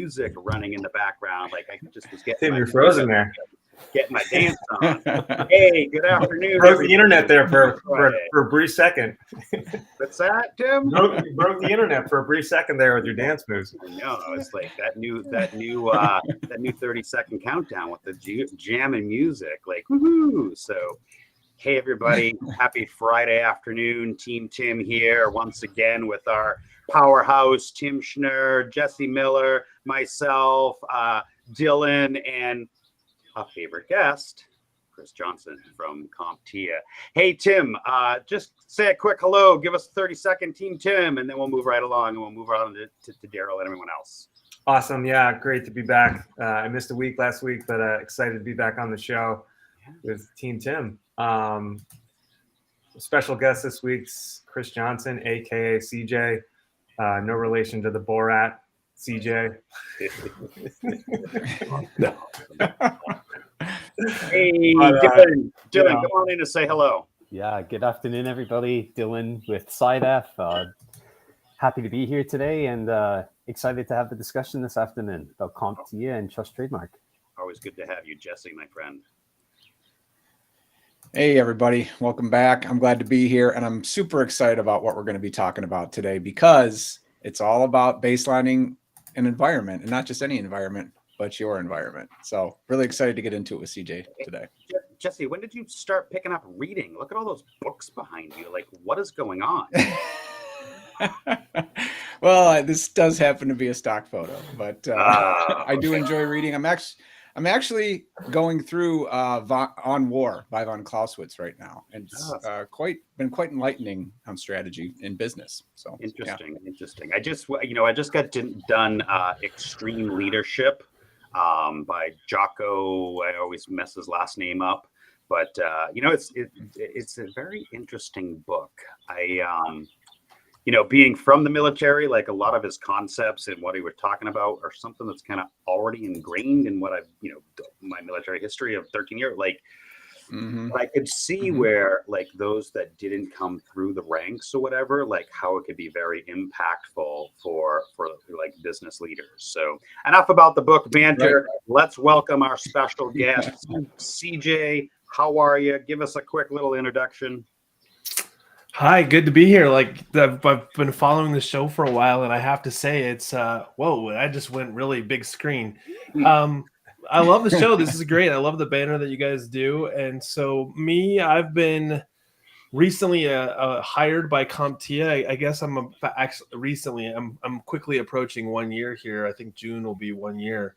music running in the background. Like I just was getting Tim, you're frozen there. Getting my dance on. Hey, good afternoon. Broke the internet there for a brief second. What's that, Tim? You broke the internet for a brief second there with your dance moves. I know. It's like that new 30-second countdown with the jam and music. Like, woohoo! So, hey everybody, happy Friday afternoon. Team Tim here once again with our powerhouse Tim Schnur, Jesse Miller, myself, Dylan, and a favorite guest, Chris Johnson from Comptia. Hey, Tim, just say a quick hello. Give us a 30-second Team Tim, and then we'll move right along, and we'll move on to Daryl and everyone else. Awesome. Yeah, great to be back. I missed a week last week, but excited to be back on the show with Team Tim. Special guest this week's Chris Johnson, a.k.a. CJ. No relation to the Borat, CJ. Hey, Dylan, come on in and say hello. Yeah, good afternoon, everybody. Dylan with SideF. Happy to be here today and excited to have the discussion this afternoon about Comptia and Trust Trademark. Always good to have you, Jesse, my friend. Hey, everybody. Welcome back. I'm glad to be here, and I'm super excited about what we're going to be talking about today because it's all about baselining an environment, and not just any environment, but your environment. So really excited to get into it with CJ today. Jesse, when did you start picking up reading? Look at all those books behind you. Like, what is going on? Well, this does happen to be a stock photo, but I do enjoy reading. I'm actually going through On War by von Clausewitz right now, and it's been quite enlightening on strategy in business. So interesting. I just got done Extreme Leadership by Jocko. I always mess his last name up, but it's a very interesting book. Being from the military, like a lot of his concepts and what he was talking about are something that's kind of already ingrained in what I've, my military history of 13 years. Like, I could see where, like, those that didn't come through the ranks or whatever, like how it could be very impactful for like business leaders. So enough about the book banter. Right. Let's welcome our special guest, CJ. How are you? Give us a quick little introduction. Hi, good to be here. Like I've been following the show for a while, and I have to say it's whoa! I just went really big screen. I love the show. This is great. I love the banner that you guys do. And so I've been recently hired by Comptia. I guess I'm quickly approaching 1 year here. I think June will be 1 year.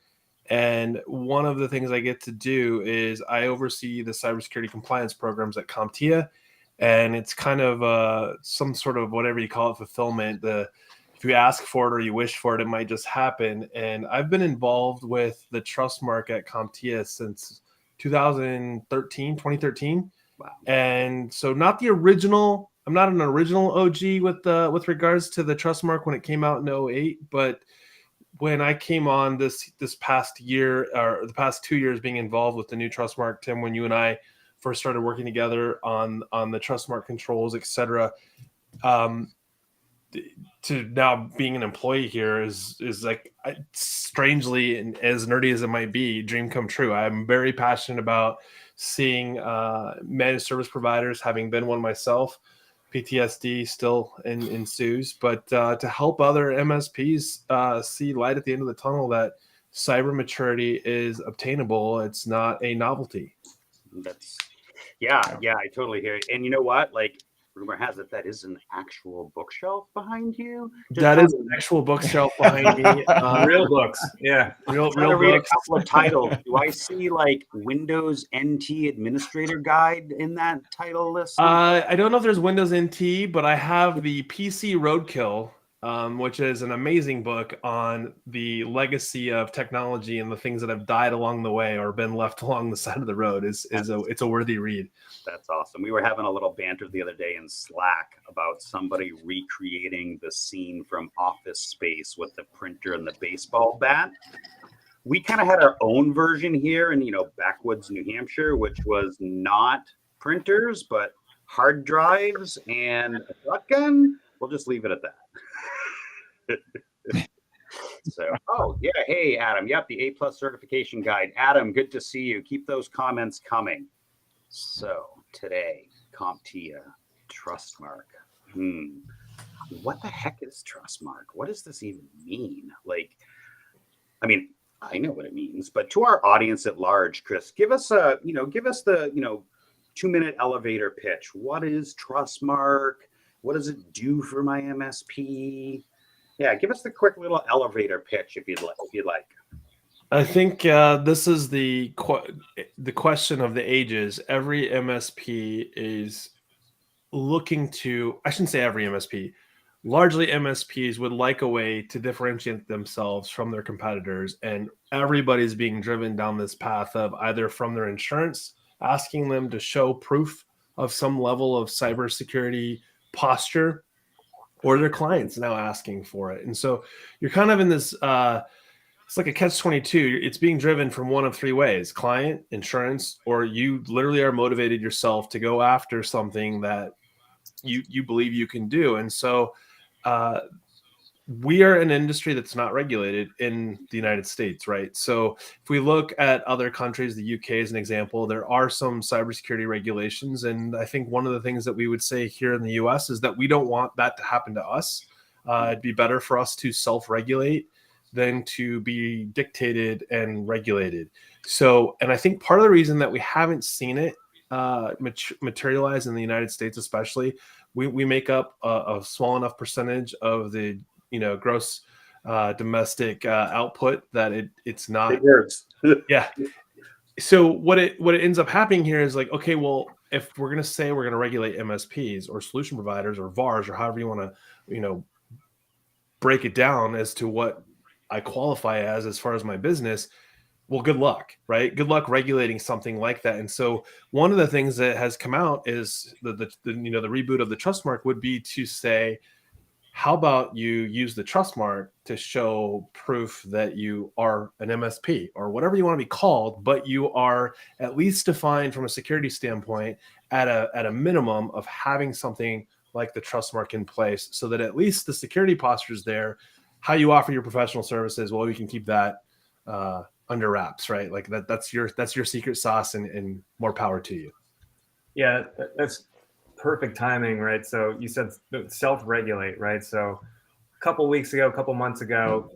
And one of the things I get to do is I oversee the cybersecurity compliance programs at Comptia. And it's kind of some sort of whatever you call it, fulfillment. If you ask for it or you wish for it, it might just happen. And I've been involved with the Trustmark at Comptia since 2013. Wow. And so not the original. I'm not an original OG with regards to the Trustmark when it came out in 2008. But when I came on this past year, or the past 2 years being involved with the new Trustmark, Tim, when you and I first started working together on the Trustmark controls, et cetera, to now being an employee here is like, strangely, and as nerdy as it might be, dream come true. I'm very passionate about seeing managed service providers, having been one myself. PTSD still ensues, but to help other MSPs see light at the end of the tunnel that cyber maturity is obtainable. It's not a novelty. Yeah, I totally hear it. And you know what? Like, rumor has it that is an actual bookshelf behind you. That is an actual bookshelf behind me. Real books. Yeah. Real read books. A couple of titles. Do I see like Windows NT Administrator Guide in that title list? I don't know if there's Windows NT, but I have the PC Roadkill, which is an amazing book on the legacy of technology and the things that have died along the way or been left along the side of the road. It's a worthy read. That's awesome. We were having a little banter the other day in Slack about somebody recreating the scene from Office Space with the printer and the baseball bat. We kind of had our own version here in, backwoods New Hampshire, which was not printers, but hard drives and a shotgun. We'll just leave it at that. So, oh yeah, hey Adam, yep, the A+ certification guide. Adam, good to see you. Keep those comments coming. So today, Comptia, Trustmark. What the heck is Trustmark? What does this even mean? Like, I mean, I know what it means, but to our audience at large, Chris, give us the 2-minute elevator pitch. What is Trustmark? What does it do for my MSP? Yeah, give us the quick little elevator pitch if you'd like. I think this is the question of the ages. Every MSP is looking to, I shouldn't say every MSP, largely MSPs would like a way to differentiate themselves from their competitors. And everybody's being driven down this path of either from their insurance, asking them to show proof of some level of cybersecurity posture, or their clients now asking for it. And so you're kind of in this, it's like a catch-22. It's being driven from one of three ways: client, insurance, or you literally are motivated yourself to go after something that you believe you can do. And so we are an industry that's not regulated in the United States, right? So if we look at other countries, the UK is an example, there are some cybersecurity regulations. And I think one of the things that we would say here in the US is that we don't want that to happen to us. It'd be better for us to self-regulate than to be dictated and regulated. So, and I think part of the reason that we haven't seen it materialize in the United States, especially, we make up a small enough percentage of the gross domestic output that it's not. Big words. Yeah. So what it ends up happening here is like, okay, well, if we're going to say we're going to regulate MSPs or solution providers or VARs or however you want to, break it down as to what I qualify as far as my business, well, good luck, right? Good luck regulating something like that. And so one of the things that has come out is the reboot of the Trustmark would be to say, how about you use the Trustmark to show proof that you are an MSP or whatever you want to be called, but you are at least defined from a security standpoint at a minimum of having something like the Trustmark in place, so that at least the security posture is there. How you offer your professional services, well, we can keep that under wraps, right? Like that's your secret sauce, and more power to you. Yeah, that's perfect timing, right? So you said self-regulate, right? So a couple months ago,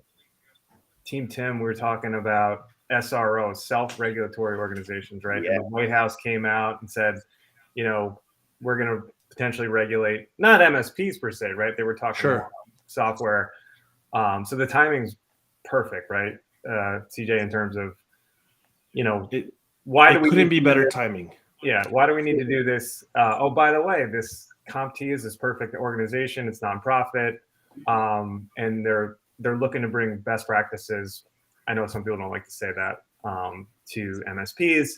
Team Tim, we were talking about SROs, self-regulatory organizations, right? Yeah. And the White House came out and said, we're going to potentially regulate, not MSPs per se, right? They were talking about software. So the timing's perfect, right? CJ, in terms of, why do we couldn't be better timing. Yeah. Why do we need to do this? Oh, by the way, this Comptia is this perfect organization. It's nonprofit. And they're looking to bring best practices. I know some people don't like to say that, to MSPs,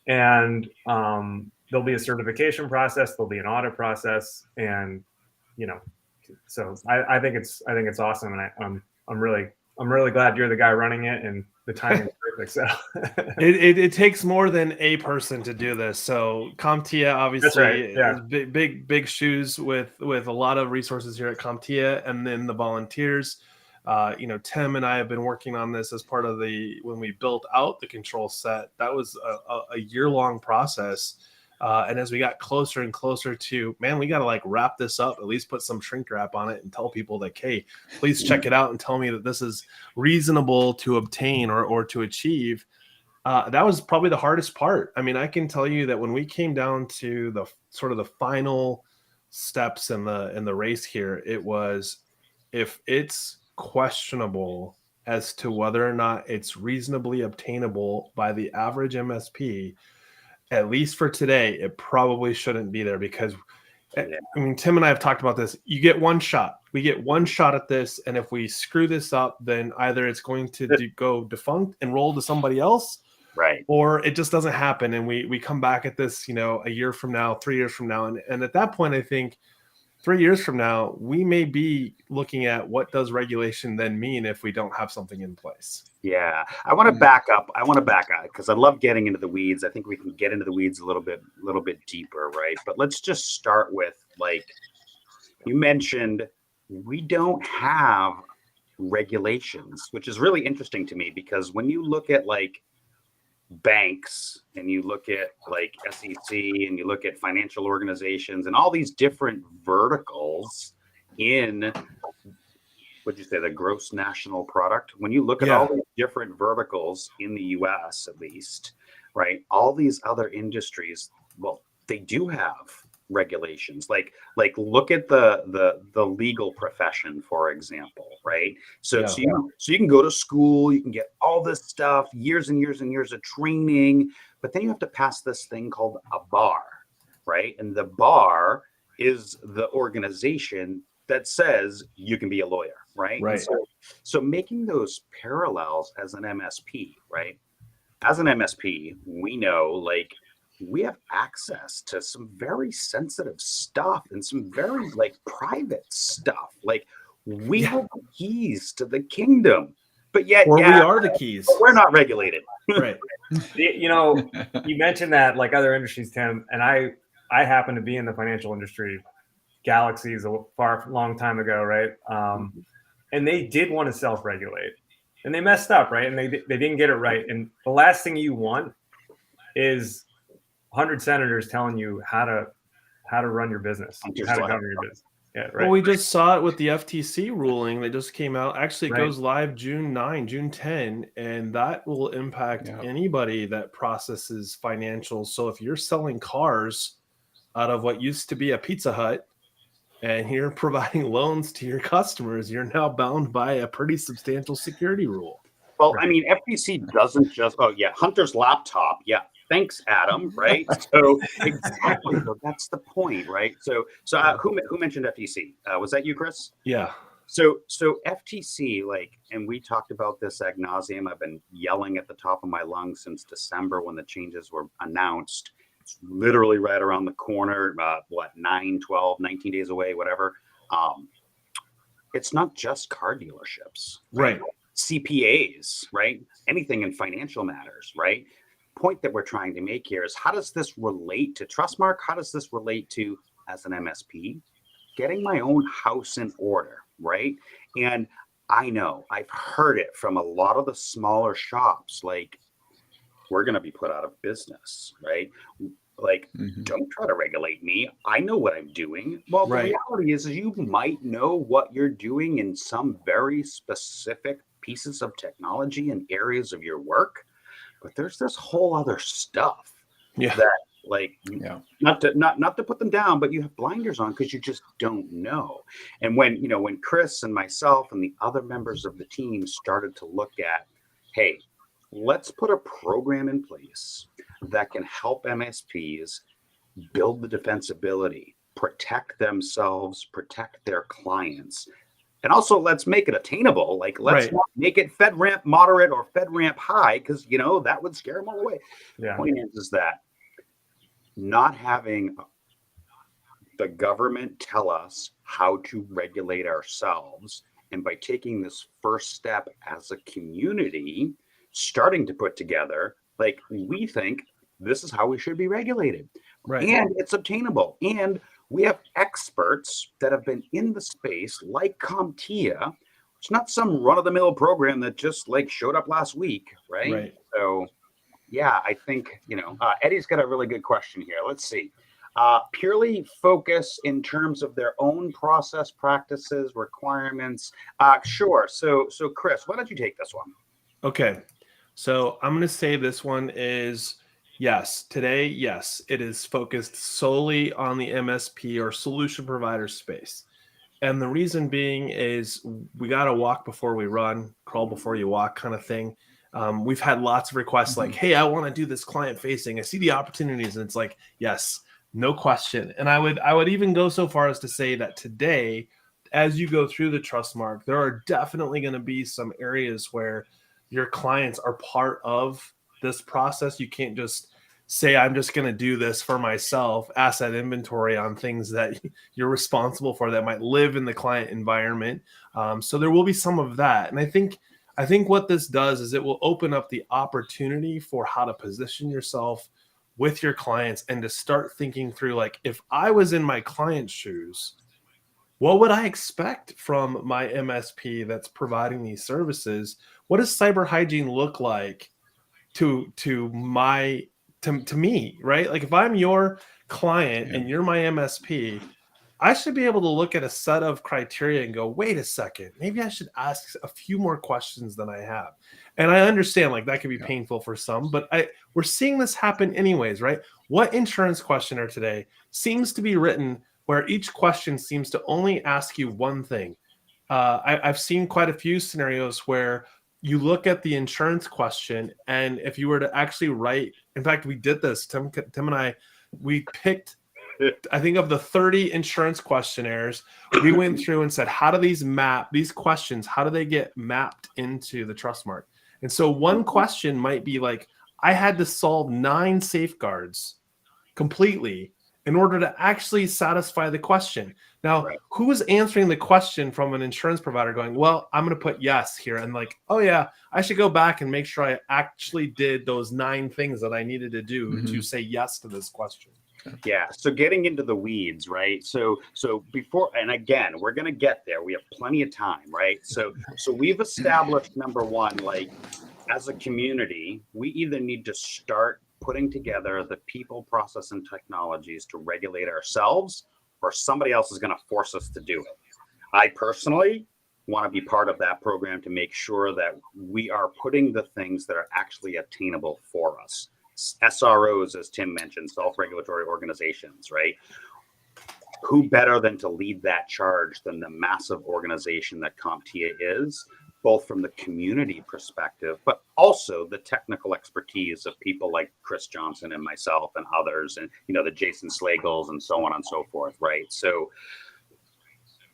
and there'll be a certification process. There'll be an audit process. And, so I think it's awesome. And I'm really glad you're the guy running it, and the timing is perfect. So it takes more than a person to do this. So Comptia obviously is big shoes with a lot of resources here at Comptia, and then the volunteers. Tim and I have been working on this as part of when we built out the control set. That was a year-long process. And as we got closer and closer to, man, we got to wrap this up, at least put some shrink wrap on it and tell people hey, please check it out and tell me that this is reasonable to obtain or to achieve. That was probably the hardest part. I mean, I can tell you that when we came down to the sort of the final steps in the race here, it was, if it's questionable as to whether or not it's reasonably obtainable by the average MSP, at least for today, it probably shouldn't be there, because I mean, Tim and I have talked about this. You get one shot. We get one shot at this. And if we screw this up, then either it's going to go defunct and roll to somebody else, right? Or it just doesn't happen. And we come back at this, a year from now, 3 years from now. And at that point, I think 3 years from now, we may be looking at what does regulation then mean if we don't have something in place. Yeah, I want to back up. Because I love getting into the weeds. I think we can get into the weeds a little bit deeper, right? But let's just start with, you mentioned, we don't have regulations, which is really interesting to me because when you look at like banks and you look at like SEC and you look at financial organizations and all these different verticals in, what'd you say, the gross national product? When you look at all these different verticals in the US, at least, right? All these other industries, well, they do have regulations. Like look at the legal profession, for example, right? So you can go to school, you can get all this stuff, years and years and years of training, but then you have to pass this thing called a bar, right? And the bar is the organization that says you can be a lawyer, right? Right. So making those parallels as an MSP, right? As an MSP, we know like we have access to some very sensitive stuff and some very like private stuff. Like we have the keys to the kingdom, but yet we are the keys. But we're not regulated. Right. You know, you mentioned that like other industries, Tim, and I happen to be in the financial industry, galaxies a long time ago, right? And they did want to self-regulate, and they messed up, right? And they didn't get it right. And the last thing you want is 100 senators telling you how to run your business, how to govern your business. Yeah, right. Well, we just saw it with the FTC ruling that just came out. Actually, it goes live June 9, June 10, and that will impact anybody that processes financials. So if you're selling cars out of what used to be a Pizza Hut and you're providing loans to your customers, you're now bound by a pretty substantial security rule. Well, I mean, FTC doesn't just, Hunter's laptop. Yeah. Thanks, Adam. Right. So exactly. So that's the point. Right. So who mentioned FTC? Was that you, Chris? Yeah. So FTC, like, and we talked about this ad nauseum. I've been yelling at the top of my lungs since December when the changes were announced. It's literally right around the corner, 9, 12, 19 days away, whatever. It's not just car dealerships, right? CPAs, right? Anything in financial matters, right? Point that we're trying to make here is how does this relate to Trustmark? How does this relate to, as an MSP, getting my own house in order, right? And I know I've heard it from a lot of the smaller shops, like, we're going to be put out of business, right? Like, don't try to regulate me. I know what I'm doing. Well, the reality is you might know what you're doing in some very specific pieces of technology and areas of your work, but there's this whole other stuff that, like, not to put them down, but you have blinders on because you just don't know. And when Chris and myself and the other members of the team started to look at, hey, let's put a program in place that can help MSPs build the defensibility, protect themselves, protect their clients. And also let's make it attainable. Like, let's not make it FedRAMP moderate or FedRAMP high, because, that would scare them all away. The point is that not having the government tell us how to regulate ourselves, and by taking this first step as a community, starting to put together, like, we think this is how we should be regulated. Right. And it's obtainable. And we have experts that have been in the space, like Comptia. It's not some run-of-the-mill program that just like showed up last week, right? So, I think, Eddie's got a really good question here. Let's see. Purely focus in terms of their own process, practices, requirements. Sure. So Chris, why don't you take this one? Okay. So I'm going to say this one is, today, it is focused solely on the MSP or solution provider space. And the reason being is we got to walk before we run, crawl before you walk kind of thing. We've had lots of requests like, hey, I want to do this client facing. I see the opportunities. And it's like, yes, no question. And I would even go so far as to say that today, as you go through the Trustmark, there are definitely going to be some areas where your clients are part of this process. You can't just say, I'm just going to do this for myself, asset inventory on things that you're responsible for that might live in the client environment. So there will be some of that. And I think what this does is it will open up the opportunity for how to position yourself with your clients and to start thinking through, like, if I was in my client's shoes, what would I expect from my MSP that's providing these services? What does cyber hygiene look like to me, right? Like if I'm your client and you're my MSP, I should be able to look at a set of criteria and go, wait a second, maybe I should ask a few more questions than I have. And I understand like that could be painful for some, but we're seeing this happen anyways, right? What insurance questionnaire today seems to be written where each question seems to only ask you one thing? I've seen quite a few scenarios where you look at the insurance question, and if you were to actually write, in fact, we did this, Tim and I, we picked, I think of the 30 insurance questionnaires, we went through and said, how do these questions, how do they get mapped into the Trustmark? And so one question might be like, I had to solve 9 safeguards completely in order to actually satisfy the question. Now, who is answering the question from an insurance provider going, well, I'm going to put yes here. And like, oh yeah, I should go back and make sure I actually did those 9 things that I needed to do to say yes to this question. Yeah. So getting into the weeds, right? So before, and again, we're going to get there. We have plenty of time, right? So we've established, number one, like as a community, we either need to start putting together the people, process, and technologies to regulate ourselves, or somebody else is going to force us to do it. I personally want to be part of that program to make sure that we are putting the things that are actually attainable for us. SROs, as Tim mentioned, self-regulatory organizations, right? Who better than to lead that charge than the massive organization that Comptia is, both from the community perspective, but also the technical expertise of people like Chris Johnson and myself and others, and the Jason Slagles and so on and so forth, right? So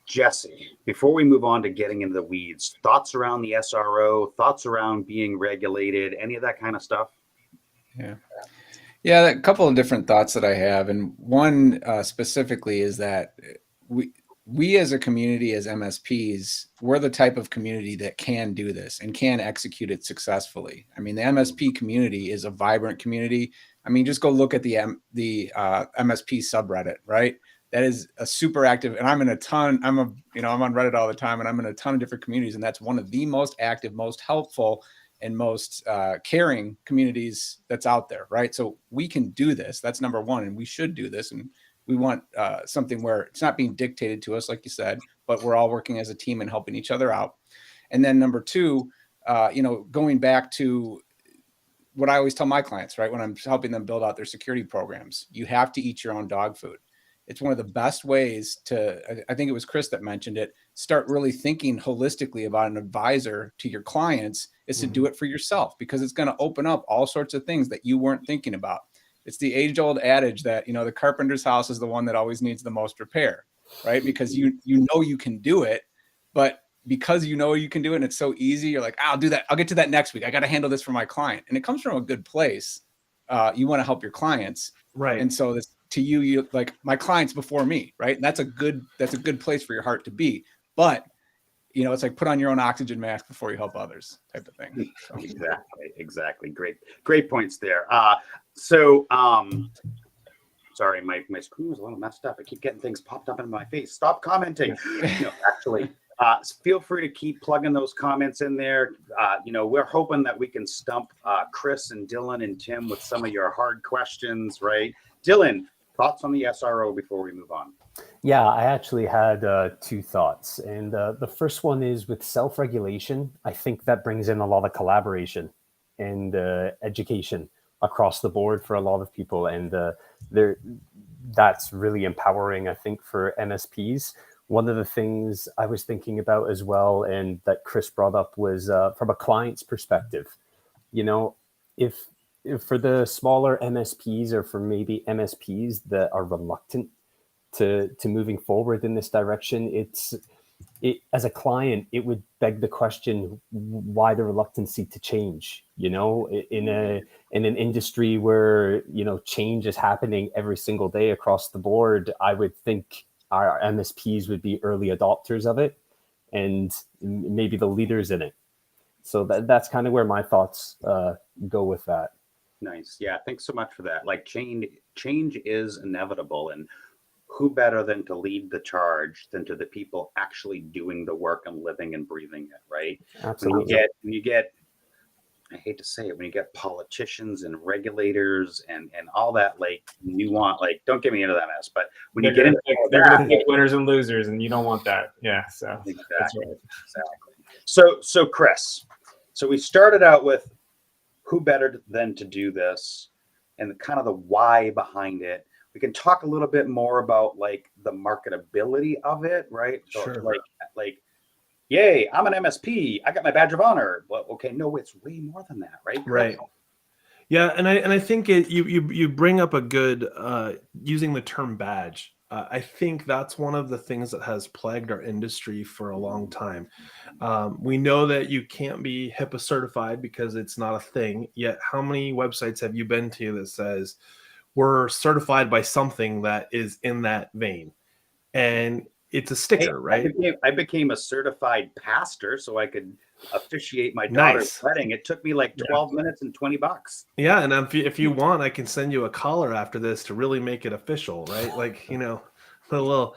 Jesse, before we move on to getting into the weeds, thoughts around the SRO, thoughts around being regulated, any of that kind of stuff? Yeah, a couple of different thoughts that I have. And one specifically is that we as a community, as MSPs, we're the type of community that can do this and can execute it successfully. I mean, the MSP community is a vibrant community. I mean, just go look at the MSP subreddit, right? That is a super active, and I'm on Reddit all the time, and I'm in a ton of different communities, and that's one of the most active, most helpful, and most caring communities that's out there, right? So we can do this. That's number one, and we should do this. And we want something where it's not being dictated to us, like you said, but we're all working as a team and helping each other out. And then number two, going back to what I always tell my clients, right, when I'm helping them build out their security programs, you have to eat your own dog food. It's one of the best ways to, I think it was Chris that mentioned it, start really thinking holistically about an advisor to your clients is to do it for yourself, because it's going to open up all sorts of things that you weren't thinking about. It's the age-old adage that, the carpenter's house is the one that always needs the most repair, right? Because you can do it, but because you can do it and it's so easy, you're like, I'll do that. I'll get to that next week. I got to handle this for my client. And it comes from a good place. You want to help your clients. Right. And so this, to you like, my clients before me, right? And that's a good place for your heart to be. But it's like put on your own oxygen mask before you help others type of thing. So. Exactly. Great points there. Sorry, my screen was a little messed up. I keep getting things popped up in my face. Stop commenting. Actually, feel free to keep plugging those comments in there. We're hoping that we can stump Chris and Dylan and Tim with some of your hard questions, right? Dylan, thoughts on the SRO before we move on? Yeah, I actually had 2 thoughts. And the first one is with self-regulation. I think that brings in a lot of collaboration and education across the board for a lot of people. And that's really empowering, I think, for MSPs. One of the things I was thinking about as well, and that Chris brought up, was from a client's perspective. If for the smaller MSPs, or for maybe MSPs that are reluctant to moving forward in this direction, as a client, it would beg the question, why the reluctancy to change? In an industry where change is happening every single day across the board, I would think our MSPs would be early adopters of it and maybe the leaders in it. So that's kind of where my thoughts go with that. Nice. Yeah. Thanks so much for that. Like change is inevitable. And who better than to lead the charge than to the people actually doing the work and living and breathing it, right? Absolutely. When you get, I hate to say it, when you get politicians and regulators and all that, like you want, like, don't get me into that mess, but when you get into they're going to pick winners and losers, and you don't want that. Yeah. So exactly, that's right. exactly. So Chris, so we started out with who better than to do this and kind of the why behind it. We can talk a little bit more about like the marketability of it, right? So Sure. like, yay, I'm an MSP. I got my badge of honor. Well, okay, no, it's way more than that, right? Right. Yeah, and I think you bring up a good using the term badge. I think that's one of the things that has plagued our industry for a long time. We know that you can't be HIPAA certified because it's not a thing. Yet, how many websites have you been to that says we're certified by something that is in that vein? And it's a sticker, right? I became a certified pastor so I could officiate my daughter's wedding. It took me like 12 minutes and $20. Yeah, and if you want, I can send you a collar after this to really make it official, right? Like, you know, a little.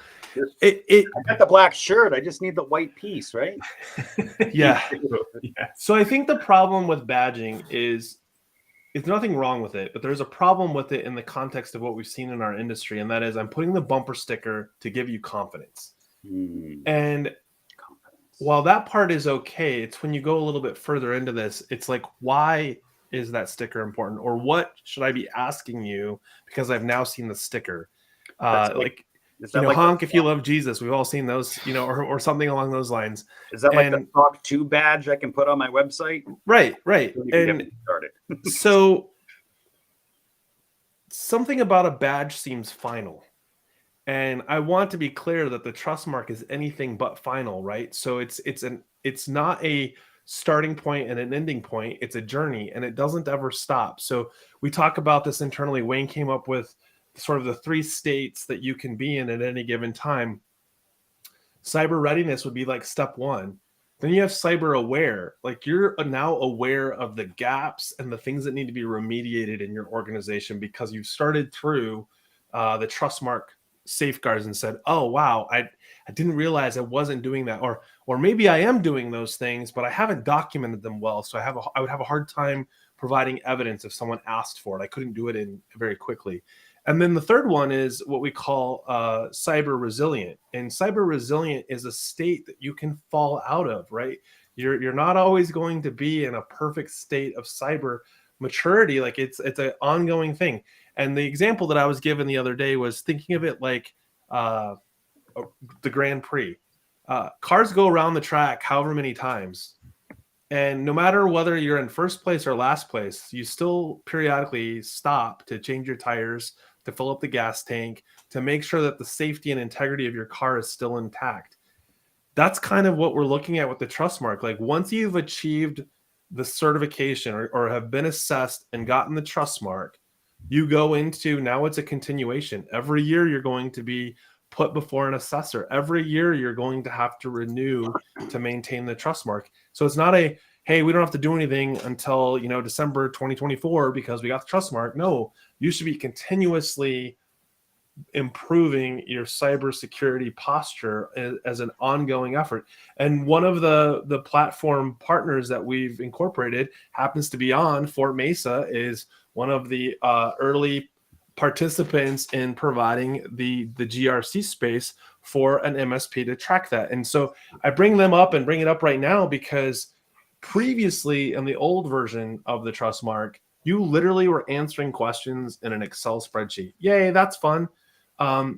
I got the black shirt. I just need the white piece, right? Yeah. So I think the problem with badging is there's nothing wrong with it, but there's a problem with it in the context of what we've seen in our industry, and that is I'm putting the bumper sticker to give you confidence. And while that part is okay, it's when you go a little bit further into this, it's like, why is that sticker important? Or what should I be asking you because I've now seen the sticker? Honk if you love Jesus. We've all seen those, or something along those lines. Is that like the Talk 2 badge I can put on my website? Right. And so something about a badge seems final. And I want to be clear that the Trustmark is anything but final, right? So it's not a starting point and an ending point. It's a journey, and it doesn't ever stop. So we talk about this internally. Wayne came up with sort of the 3 states that you can be in at any given time. Cyber readiness would be like step 1. Then you have cyber aware. Like you're now aware of the gaps and the things that need to be remediated in your organization because you've started through the Trustmark safeguards and said, oh, wow, I didn't realize I wasn't doing that. Or maybe I am doing those things, but I haven't documented them well. So I would have a hard time providing evidence if someone asked for it. I couldn't do it in very quickly. And then the third one is what we call cyber resilient. And cyber resilient is a state that you can fall out of, right? You're not always going to be in a perfect state of cyber maturity. Like it's an ongoing thing. And the example that I was given the other day was thinking of it like the Grand Prix. Cars go around the track however many times. And no matter whether you're in first place or last place, you still periodically stop to change your tires, to fill up the gas tank, to make sure that the safety and integrity of your car is still intact. That's kind of what we're looking at with the Trustmark. Like once you've achieved the certification or have been assessed and gotten the Trustmark, you go into, now it's a continuation. Every year you're going to be put before an assessor. Every year you're going to have to renew to maintain the Trustmark. So it's not a, hey, we don't have to do anything until, December 2024 because we got the Trustmark. No, you should be continuously improving your cybersecurity posture as an ongoing effort. And one of the platform partners that we've incorporated happens to be on Fort Mesa, is one of the early participants in providing the GRC space for an MSP to track that. And so I bring them up and bring it up right now because previously in the old version of the Trustmark, you literally were answering questions in an Excel spreadsheet. Yay, that's fun.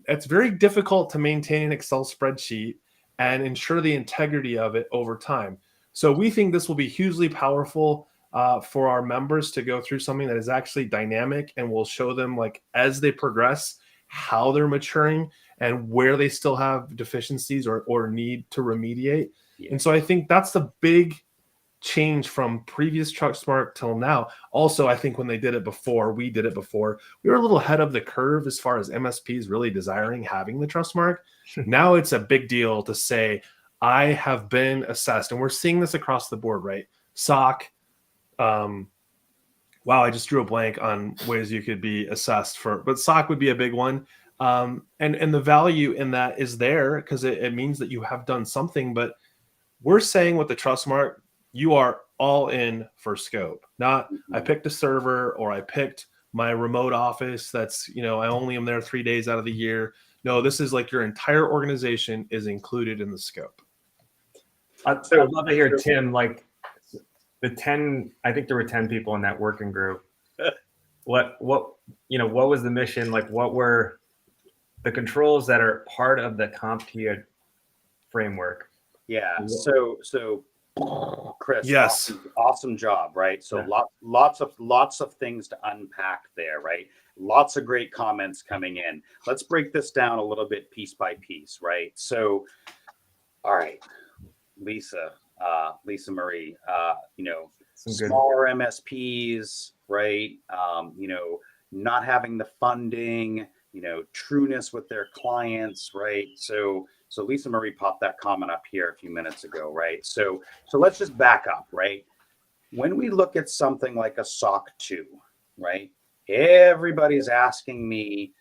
It's very difficult to maintain an Excel spreadsheet and ensure the integrity of it over time. So we think this will be hugely powerful for our members to go through something that is actually dynamic and will show them, like, as they progress, how they're maturing and where they still have deficiencies or need to remediate. Yeah. And so I think that's the big change from previous Trustmark till now. Also, I think when they did it before, we were a little ahead of the curve as far as MSPs really desiring having the Trustmark. Now it's a big deal to say, I have been assessed. And we're seeing this across the board, right? SOC. Wow, I just drew a blank on ways you could be assessed for, but SOC would be a big one. And the value in that is there because it means that you have done something. But we're saying with the Trustmark, you are all in for scope. Not I picked a server or I picked my remote office. That's, I only am there 3 days out of the year. No, this is like your entire organization is included in the scope. I'd love to hear Tim, like the 10, I think there were 10 people in that working group. What was the mission? Like what were the controls that are part of the Comptia framework? Yeah. So Chris, yes, awesome job, right? So Yeah. lots of things to unpack there, right? Lots of great comments coming in. Let's break this down a little bit piece by piece, right? So, all right, Lisa Marie, smaller MSPs, right? Not having the funding, trueness with their clients, right? So Lisa Marie popped that comment up here a few minutes ago, right? So let's just back up, right? When we look at something like a SOC 2, right? Everybody's asking me,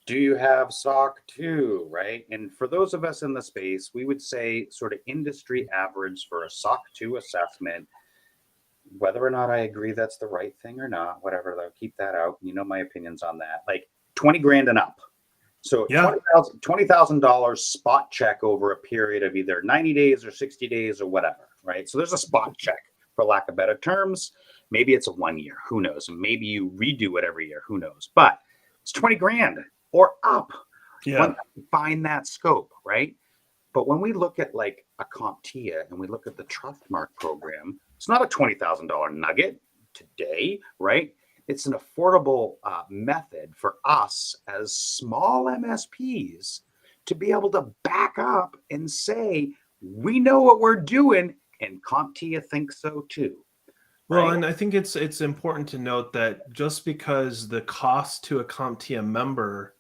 do you have SOC 2, right? And for those of us in the space, we would say sort of industry average for a SOC 2 assessment. Whether or not I agree that's the right thing or not, whatever, though, keep that out. My opinions on that. Like 20 grand and up. So yeah. $20,000 spot check over a period of either 90 days or 60 days or whatever, right? So there's a spot check, for lack of better terms. Maybe it's a 1 year, who knows? Maybe you redo it every year, who knows? But it's 20 grand or up. Yeah. Once you find that scope, right? But when we look at like a Comptia and we look at the Trustmark program, it's not a $20,000 nugget today, right? It's an affordable method for us as small MSPs to be able to back up and say, we know what we're doing, and Comptia thinks so too. Well, right? and I think it's important to note that just because the cost to a Comptia member,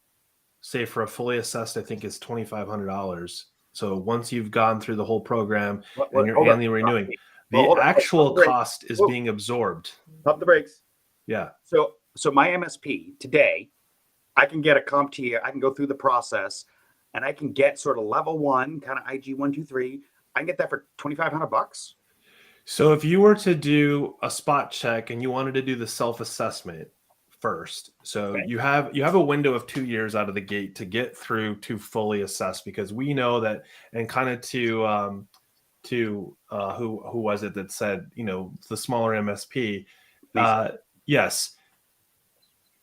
say for a fully assessed, I think is $2,500. So once you've gone through the whole program and you're annually renewing, the actual cost is being absorbed. Pump the brakes. Yeah. So my MSP today, I can get a Comptia, I can go through the process and I can get sort of level 1, kind of IG 1, 2, 3. I can get that for $2,500. So if you were to do a spot check and you wanted to do the self-assessment first, so you have a window of 2 years out of the gate to get through to fully assess, because we know that, and kind of to who was it that said, the smaller MSP, yes,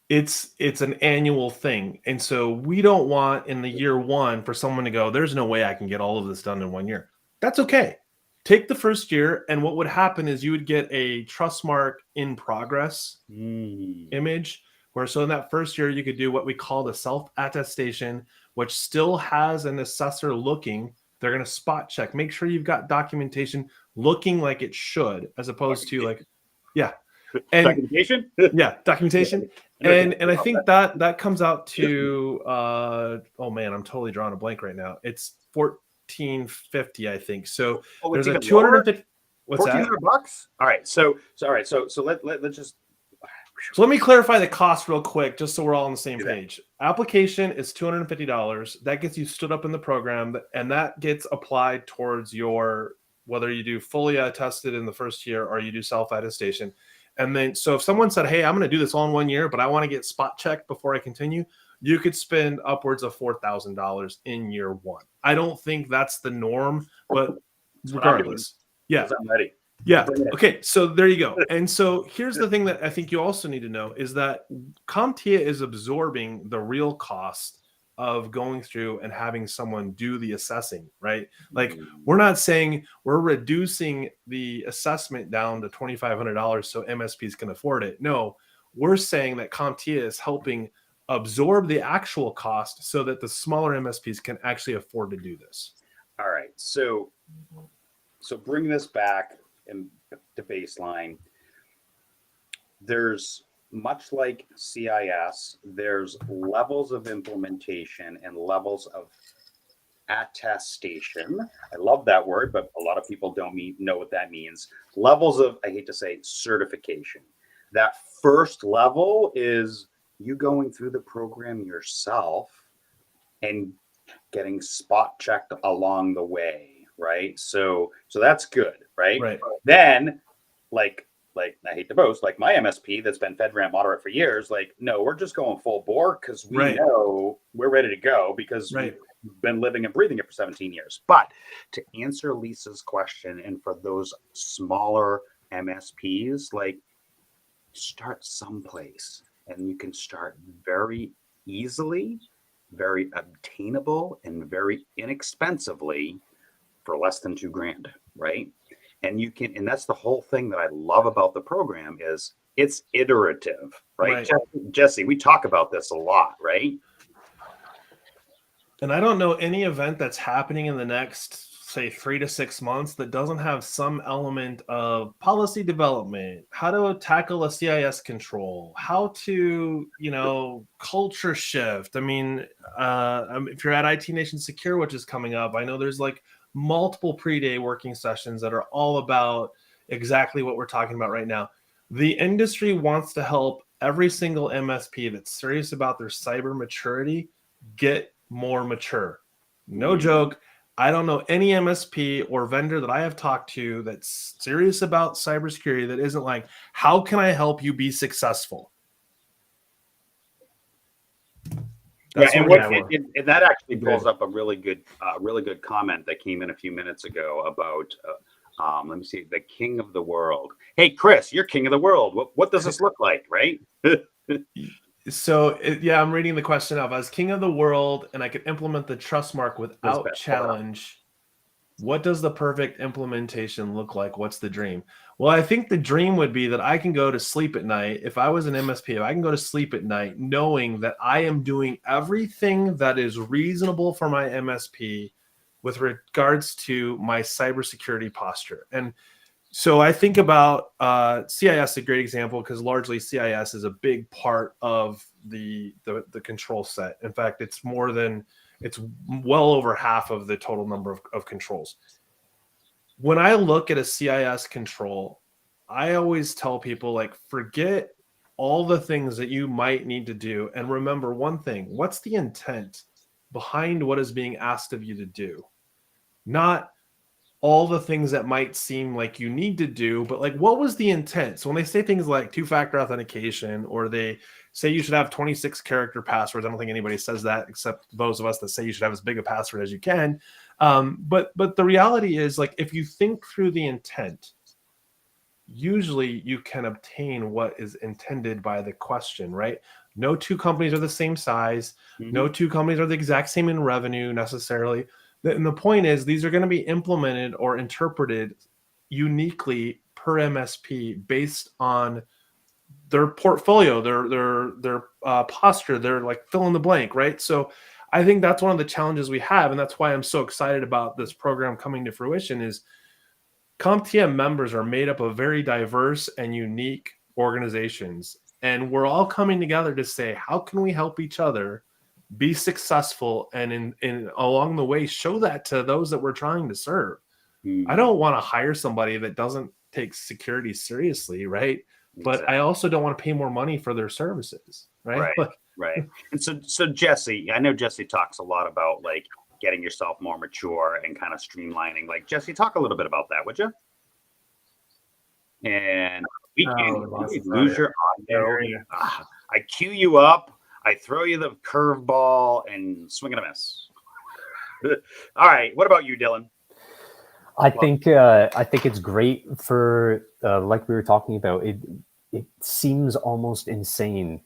it's an annual thing. And so we don't want in the year 1 for someone to go, there's no way I can get all of this done in 1 year. That's okay. Take the first year, and what would happen is you would get a Trustmark in progress image, where so in that first year you could do what we call the self-attestation, which still has an assessor looking. They're going to spot check, make sure you've got documentation looking like it should, as opposed to like, and documentation. Documentation. And I think that comes out to oh man, I'm totally drawing a blank right now. It's $1,450, I think. So there's a 250. What's that? $1,400. All right. So let's just. So let me clarify the cost real quick, just so we're all on the same page. Application is $250. That gets you stood up in the program, and that gets applied towards your, whether you do fully attested in the first year or you do self-attestation. And then, so if someone said, hey, I'm going to do this all in 1 year, but I want to get spot checked before I continue, you could spend upwards of $4,000 in year 1. I don't think that's the norm, but regardless. Yeah. I'm ready. Yeah. Okay. So there you go. And so here's the thing that I think you also need to know is that Comptia is absorbing the real cost of going through and having someone do the assessing, right? Like, we're not saying we're reducing the assessment down to $2,500 so MSPs can afford it. No, we're saying that Comptia is helping absorb the actual cost so that the smaller MSPs can actually afford to do this. All right. So bring this back to baseline. There's, much like CIS, there's levels of implementation and levels of attestation. I love that word, but a lot of people don't know what that means. Levels of, I hate to say, certification. That first level is you going through the program yourself and getting spot checked along the way, right? So that's good, right? Right. Then, like I hate to boast, like my MSP that's been FedRAMP moderate for years, like, no, we're just going full bore because we Right. know we're ready to go because Right. we've been living and breathing it for 17 years. But to answer Lisa's question, and for those smaller MSPs, like, start someplace, and you can start very easily, very obtainable, and very inexpensively for less than $2,000, right? And you can, and that's the whole thing that I love about the program is it's iterative, right? Jesse, we talk about this a lot, right? And I don't know any event that's happening in the next, say, 3 to 6 months that doesn't have some element of policy development, how to tackle a CIS control, how to, culture shift. I mean, if you're at IT Nation Secure, which is coming up, I know there's like multiple pre-day working sessions that are all about exactly what we're talking about right now. The industry wants to help every single MSP that's serious about their cyber maturity get more mature. No joke. I don't know any MSP or vendor that I have talked to that's serious about cybersecurity that isn't like, how can I help you be successful? That's and that actually pulls up a really good comment that came in a few minutes ago about, let me see, the king of the world. Hey, Chris, you're king of the world. What does this look like, right? So, I'm reading the question of, as king of the world and I could implement the Trustmark without challenge, what does the perfect implementation look like? What's the dream? Well, I think the dream would be that I can go to sleep at night. If I was an MSP, if I can go to sleep at night knowing that I am doing everything that is reasonable for my MSP with regards to my cybersecurity posture. And so I think about CIS, a great example, because largely CIS is a big part of the control set. In fact, it's well over half of the total number of controls. When I look at a CIS control, I always tell people, like, forget all the things that you might need to do. And remember one thing, what's the intent behind what is being asked of you to do? Not all the things that might seem like you need to do, but like, what was the intent? So when they say things like two-factor authentication, or they say you should have 26 character passwords, I don't think anybody says that except those of us that say you should have as big a password as you can. But the reality is, like, if you think through the intent, usually you can obtain what is intended by the question, right? No two companies are the same size. Mm-hmm. No two companies are the exact same in revenue necessarily. And the point is, these are going to be implemented or interpreted uniquely per MSP based on their portfolio, their posture, their like fill in the blank, right? So I think that's one of the challenges we have, and that's why I'm so excited about this program coming to fruition. Is Comptia members are made up of very diverse and unique organizations, and we're all coming together to say, how can we help each other be successful, and in along the way show that to those that we're trying to serve. I don't want to hire somebody that doesn't take security seriously, right? But I also don't want to pay more money for their services, right? Right. And so Jesse, I know Jesse talks a lot about like getting yourself more mature and kind of streamlining. Like, Jesse, talk a little bit about that, would you? And we can lose your audio. I cue you up. I throw you the curveball and swing and a miss. All right. What about you, Dylan? I think it's great for like we were talking about. It seems almost insane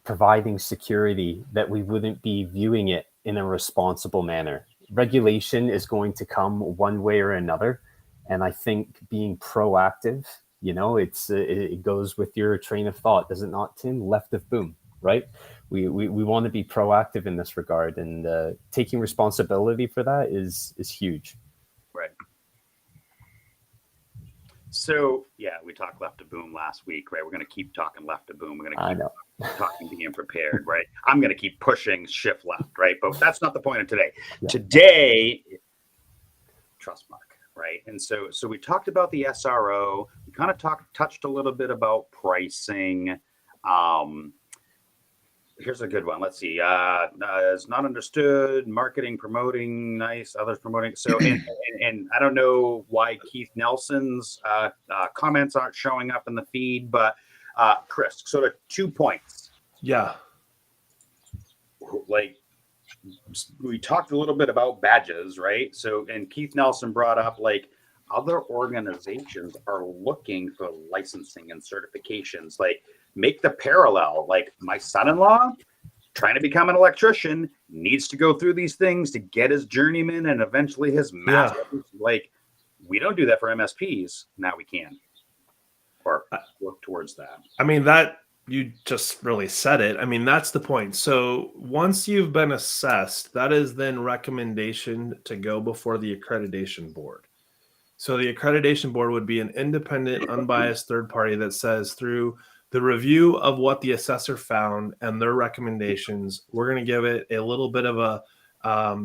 providing security that we wouldn't be viewing it in a responsible manner. Regulation is going to come one way or another, and I think being proactive, it goes with your train of thought, does it not, Tim? Left of boom, right? We want to be proactive in this regard, and taking responsibility for that is huge. Right. So yeah, we talked left of boom last week, right? We're going to keep talking left of boom. We're going to keep talking being prepared, right? I'm going to keep pushing shift left, right? But that's not the point of today. Yeah. Today, Trustmark, right? And so we talked about the SRO. We kind of touched a little bit about pricing. here's a good one. Let's see. Is not understood. Marketing, promoting, nice. Others promoting. So, and I don't know why Keith Nelson's comments aren't showing up in the feed, but Chris, sort of 2 points. Yeah. Like, we talked a little bit about badges, right? So, and Keith Nelson brought up like other organizations are looking for licensing and certifications. Like, make the parallel. Like, my son-in-law trying to become an electrician needs to go through these things to get his journeyman and eventually his master's. Like, we don't do that for MSPs. Now we can, or work towards that. I mean, that you just really said it. I mean, that's the point. So once you've been assessed, that is then recommendation to go before the accreditation board. So the accreditation board would be an independent, unbiased third party that says, through the review of what the assessor found and their recommendations, we're going to give it a little bit of a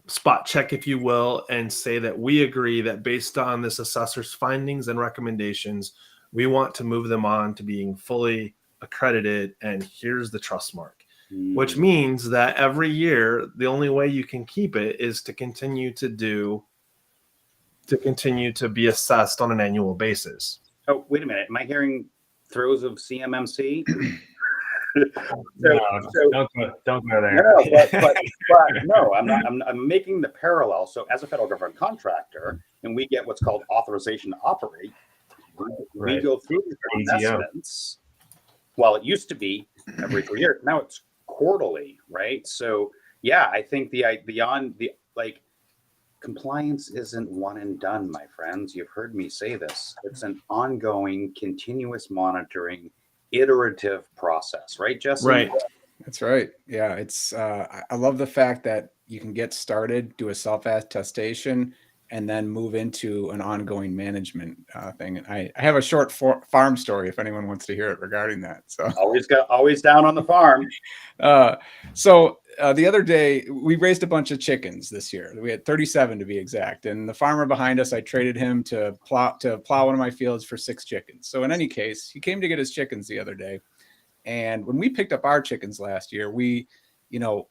spot check, if you will, and say that we agree that based on this assessor's findings and recommendations, we want to move them on to being fully accredited. And here's the Trustmark, which means that every year, the only way you can keep it is to continue to be assessed on an annual basis. Oh, wait a minute. Am I hearing throes of CMMC? Don't go there. No, but no, I'm not. I'm making the parallel. So, as a federal government contractor, and we get what's called authorization to operate, we go through these assessments. Well, it used to be every 3 years. Now it's quarterly, right? So, yeah, I think compliance isn't one and done, my friends. You've heard me say this. It's an ongoing, continuous monitoring, iterative process, right, Jesse? Right. That's right. Yeah, it's I love the fact that you can get started, do a self-attestation, and then move into an ongoing management thing. I have a short farm story if anyone wants to hear it regarding that. So always down on the farm. So the other day we raised a bunch of chickens this year. We had 37 to be exact. And the farmer behind us, I traded him to plow one of my fields for 6 chickens. So in any case, he came to get his chickens the other day. And when we picked up our chickens last year, we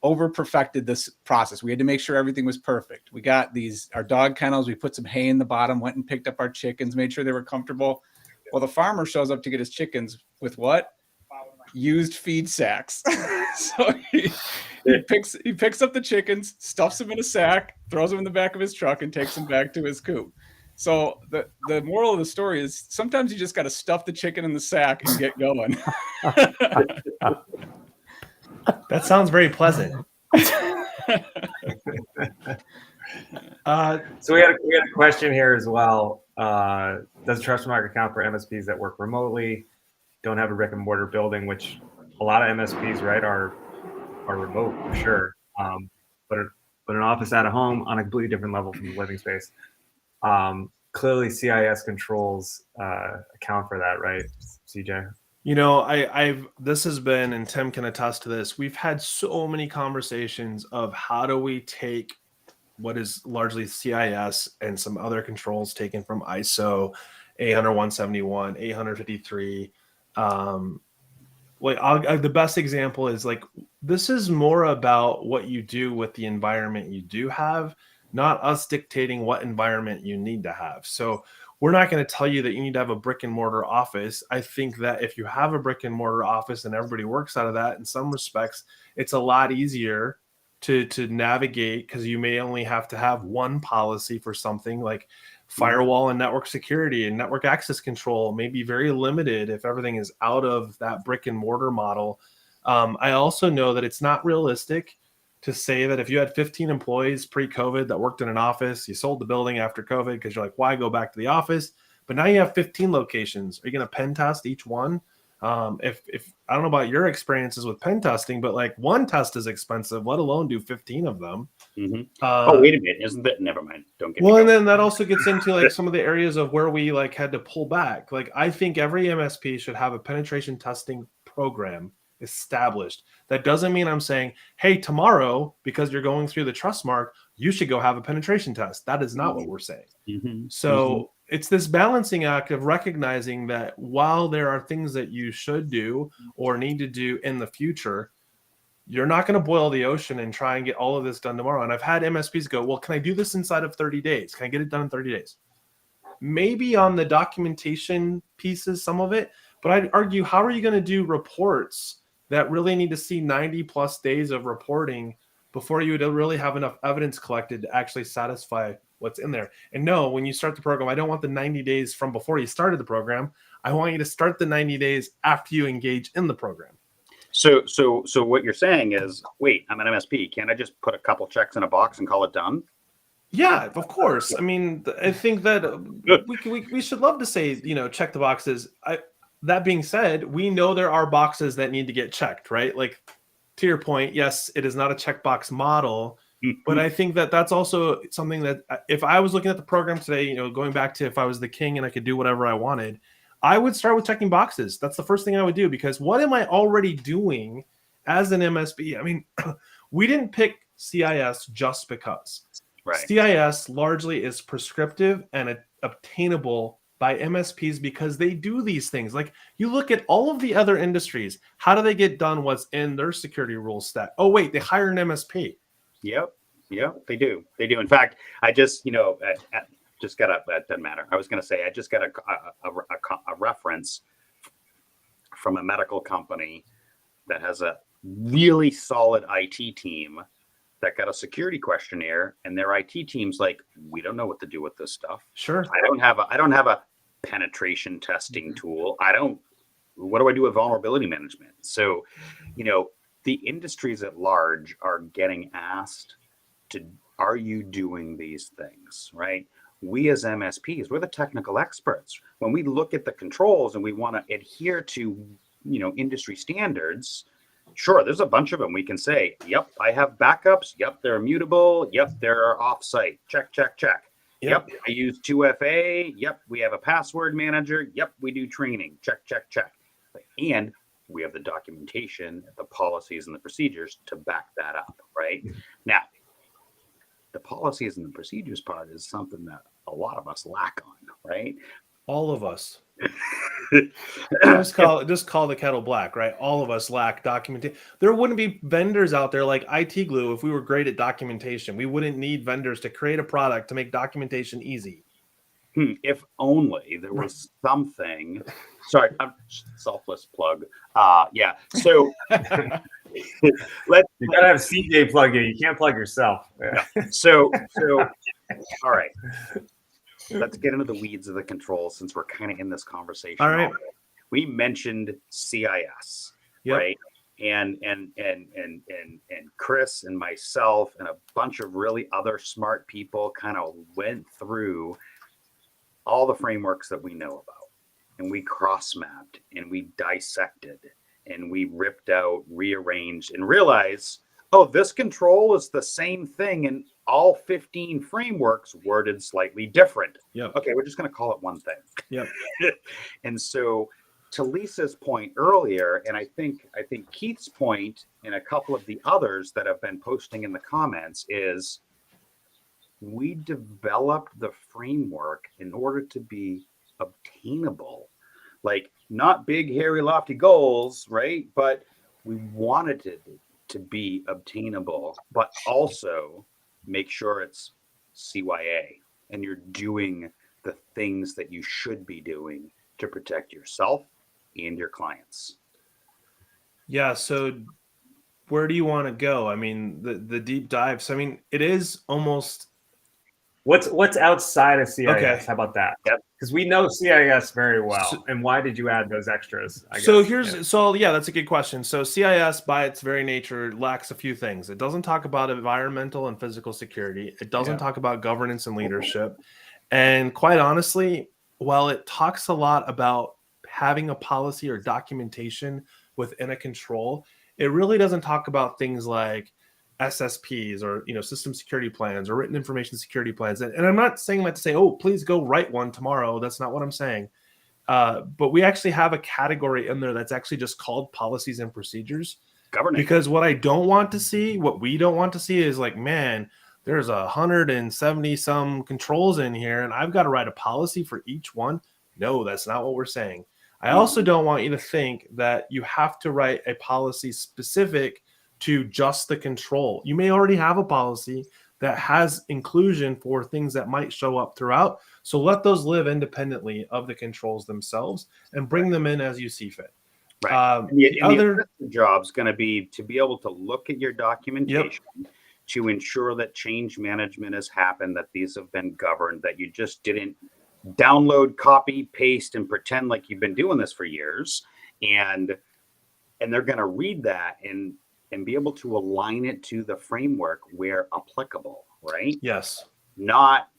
over perfected this process. We had to make sure everything was perfect. We got our dog kennels. We put some hay in the bottom, went and picked up our chickens, made sure they were comfortable. Well, the farmer shows up to get his chickens with what? Used feed sacks. So he picks up the chickens, stuffs them in a sack, throws them in the back of his truck, and takes them back to his coop. So the moral of the story is sometimes you just got to stuff the chicken in the sack and get going. That sounds very pleasant. So we had a question here as well. Does Trustmark account for MSPs that work remotely, don't have a brick and mortar building, which a lot of MSPs, right, are remote for sure. But an office at a home on a completely different level from the living space. Clearly CIS controls account for that, right, CJ? This has been, and Tim can attest to this, we've had so many conversations of how do we take what is largely CIS and some other controls taken from ISO 800-171, 853. The best example is this is more about what you do with the environment you do have, not us dictating what environment you need to have. So we're not going to tell you that you need to have a brick and mortar office. I think that if you have a brick and mortar office and everybody works out of that, in some respects, it's a lot easier to navigate because you may only have to have one policy for something like firewall and network security and network access control may be very limited if everything is out of that brick and mortar model. I also know that it's not realistic to say that if you had 15 employees pre-COVID that worked in an office, you sold the building after COVID because you're like, why go back to the office? But now you have 15 locations. Are you going to pen test each one? If I don't know about your experiences with pen testing, but one test is expensive, let alone do 15 of them. Mm-hmm. Wait a minute. Isn't that? Never mind. Don't get me well, and going. then that also gets into some of the areas of where we had to pull back. I think every MSP should have a penetration testing program established. That doesn't mean I'm saying, hey, tomorrow, because you're going through the Trustmark, you should go have a penetration test. That is not what we're saying. Mm-hmm. So it's this balancing act of recognizing that while there are things that you should do or need to do in the future, you're not going to boil the ocean and try and get all of this done tomorrow. And I've had MSPs go, well, can I do this inside of 30 days? Can I get it done in 30 days? Maybe on the documentation pieces, some of it, but I'd argue, how are you going to do reports that really need to see 90 plus days of reporting before you would really have enough evidence collected to actually satisfy what's in there? And no, when you start the program, I don't want the 90 days from before you started the program. I want you to start the 90 days after you engage in the program. So what you're saying is, wait, I'm an MSP. Can't I just put a couple checks in a box and call it done? Yeah, of course. I mean, I think that we should love to say, check the boxes. That being said, we know there are boxes that need to get checked, right? Like, to your point, yes, it is not a checkbox model, but I think that that's also something that if I was looking at the program today, going back to if I was the king and I could do whatever I wanted, I would start with checking boxes. That's the first thing I would do, because what am I already doing as an MSP? I mean, we didn't pick CIS just because. Right. CIS largely is prescriptive and obtainable by MSPs because they do these things. Like, you look at all of the other industries, how do they get done what's in their security rules stack? Oh, wait, they hire an MSP. Yep, they do. In fact, I just, just got it doesn't matter. I was going to say, I just got a reference from a medical company that has a really solid IT team that got a security questionnaire, and their IT team's like, we don't know what to do with this stuff. Sure. I don't have a penetration testing tool. What do I do with vulnerability management? So, the industries at large are getting asked to, are you doing these things, right? We as MSPs, we're the technical experts. When we look at the controls and we want to adhere to, industry standards, sure, there's a bunch of them. We can say, yep, I have backups. Yep, they're immutable. Yep, they're offsite. Check. Yep, I use 2FA. Yep, we have a password manager. Yep, we do training. Check. And we have the documentation, the policies, and the procedures to back that up, right? Now, the policies and the procedures part is something that a lot of us lack on, right? All of us. just call the kettle black, right? All of us lack documentation. There wouldn't be vendors out there like IT Glue if we were great at documentation. We wouldn't need vendors to create a product to make documentation easy. If only there was something. Sorry, I'm selfless plug. Yeah. So you gotta have CJ plug in. You can't plug yourself. Yeah. So all right. Let's get into the weeds of the controls since we're kind of in this conversation. All right. We mentioned CIS, yep. Right? And Chris and myself and a bunch of really other smart people kind of went through all the frameworks that we know about, and we cross-mapped and we dissected and we ripped out, rearranged, and realized, oh, this control is the same thing in all 15 frameworks worded slightly different. Yep. Okay, we're just going to call it one thing. Yep. And so, to Lisa's point earlier, and I think Keith's point and a couple of the others that have been posting in the comments is, we developed the framework in order to be obtainable, like not big, hairy, lofty goals, right? But we wanted it to be obtainable, but also make sure it's CYA and you're doing the things that you should be doing to protect yourself and your clients. Yeah. So where do you want to go? I mean, the deep dives. I mean, it is almost. What's outside of CIS? Okay. How about that? Yep. Because we know CIS very well. And why did you add those extras? That's a good question. So CIS by its very nature lacks a few things. It doesn't talk about environmental and physical security. It doesn't talk about governance and leadership. And quite honestly, while it talks a lot about having a policy or documentation within a control, it really doesn't talk about things like SSPs or system security plans or written information security plans. And I'm not saying that to say, oh, please go write one tomorrow. That's not what I'm saying. But we actually have a category in there that's actually just called policies and procedures. Governance. Because what we don't want to see is like, man, there's 170 some controls in here, and I've got to write a policy for each one. No, that's not what we're saying. I also don't want you to think that you have to write a policy specific to just the control. You may already have a policy that has inclusion for things that might show up throughout. So let those live independently of the controls themselves and bring them in as you see fit. Right. And the job's going to be to be able to look at your documentation, to ensure that change management has happened, that these have been governed, that you just didn't download, copy, paste, and pretend like you've been doing this for years. And they're going to read that and be able to align it to the framework where applicable, right? Yes. Not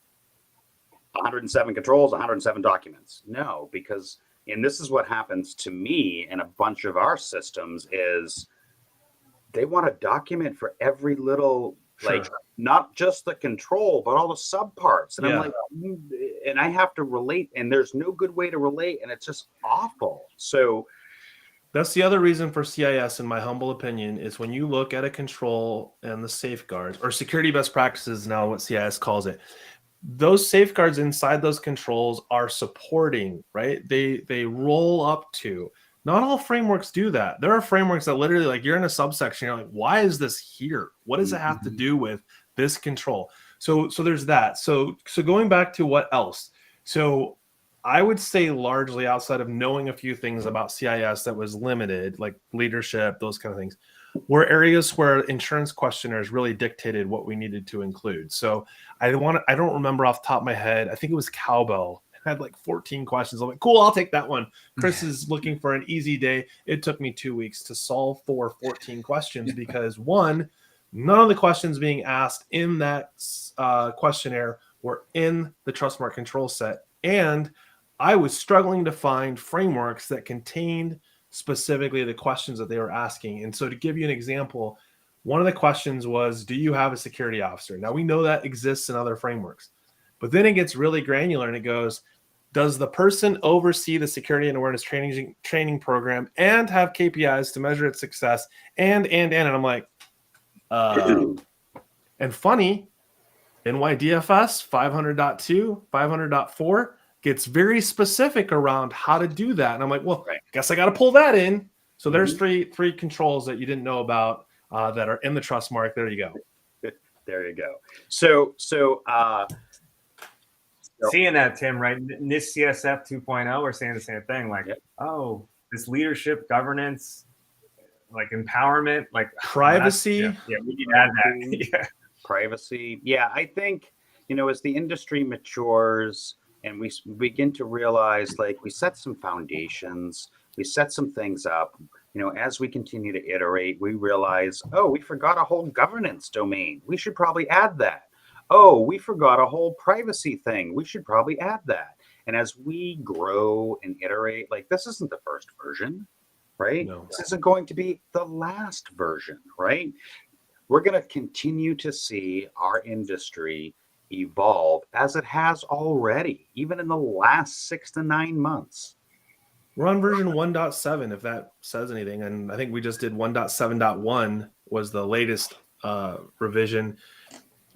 107 controls, 107 documents. No, because, and this is what happens to me and a bunch of our systems is they want a document for every little, like not just the control, but all the subparts. And I'm like, and I have to relate, and there's no good way to relate, and it's just awful. So that's the other reason for CIS, in my humble opinion, is when you look at a control and the safeguards, or security best practices, now what CIS calls it, those safeguards inside those controls are supporting, right? They roll up to. Not all frameworks do that. There are frameworks that literally, like, you're in a subsection, you're like, why is this here? What does it have to do with this control? So there's that. So going back to what else? So I would say largely outside of knowing a few things about CIS that was limited, like leadership, those kind of things, were areas where insurance questionnaires really dictated what we needed to include. So I don't remember off the top of my head. I think it was Cowbell. It had like 14 questions. I'm like, cool, I'll take that one. Chris is looking for an easy day. It took me 2 weeks to solve for 14 questions because one, none of the questions being asked in that questionnaire were in the Trustmark control set. And I was struggling to find frameworks that contained specifically the questions that they were asking. And so to give you an example, one of the questions was, do you have a security officer? Now we know that exists in other frameworks, but then it gets really granular and it goes, does the person oversee the security and awareness training program and have KPIs to measure its success? And I'm like, and funny, NYDFS 500.2, 500.4 gets very specific around how to do that. And I'm like, well, I guess I got to pull that in. So there's three controls that you didn't know about that are in the Trustmark. There you go. There you go. So seeing that, Tim, right? NIST CSF 2.0, we're saying the same thing. Like, oh, this leadership, governance, like empowerment, like privacy. Yeah, we need to add that. Yeah. Privacy. Yeah, I think, as the industry matures and we begin to realize, like, we set some foundations, we set some things up, as we continue to iterate, we realize, oh, we forgot a whole governance domain. We should probably add that. Oh, we forgot a whole privacy thing. We should probably add that. And as we grow and iterate, like, this isn't the first version, right? No. This isn't going to be the last version, right? We're going to continue to see our industry evolve as it has already, even in the last 6 to 9 months. We're on version 1.7, if that says anything. And I think we just did 1.7.1 was the latest revision.